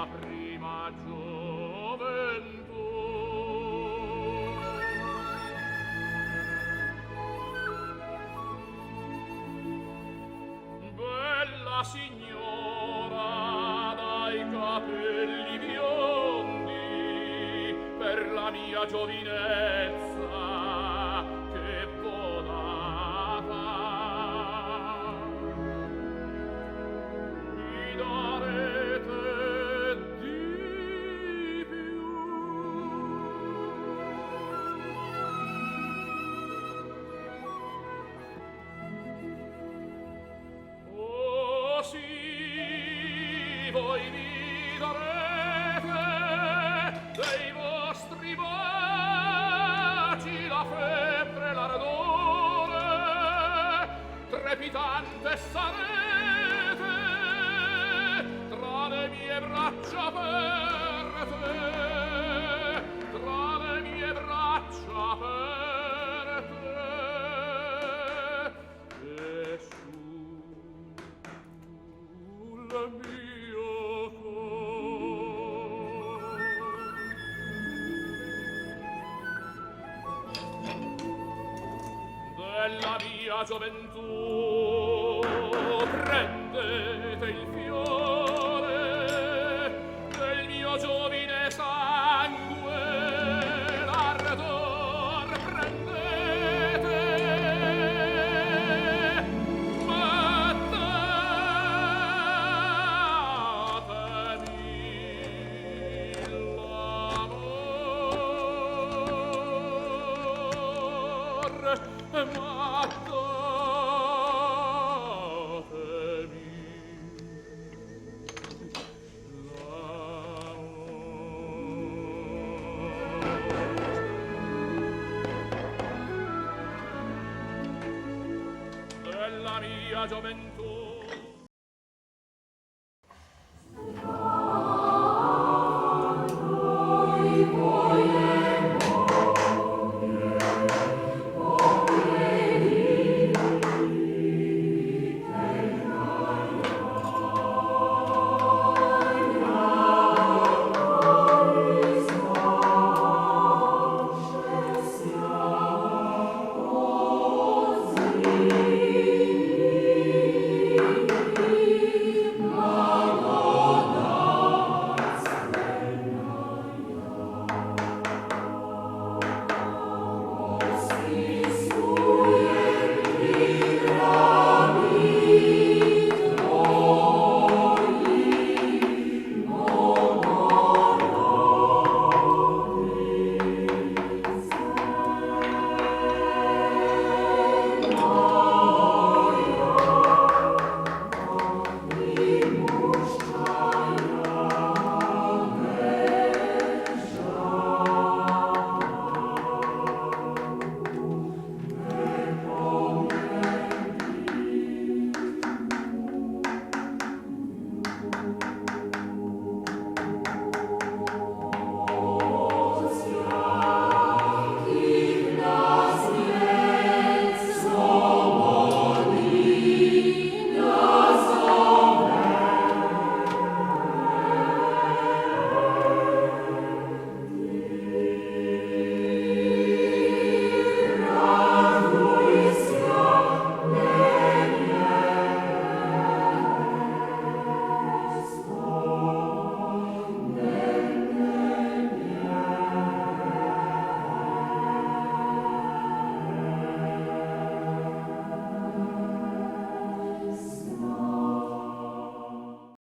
prima gioventù. Bella signora dai capelli biondi, per la mia giovinezza che bonata mi darete di più. Oh sì, voi mi darete dei vostri baci la febbre, l'ardore, trepidante sarete tra le mie braccia aperte, tra le mie braccia aperte, e sul mio cor della mia gioventù prendete il fiore del mio giovine sangue, l'ardor prendete, ma datemi l'amor, ma datemi l'amor della mia gioventù.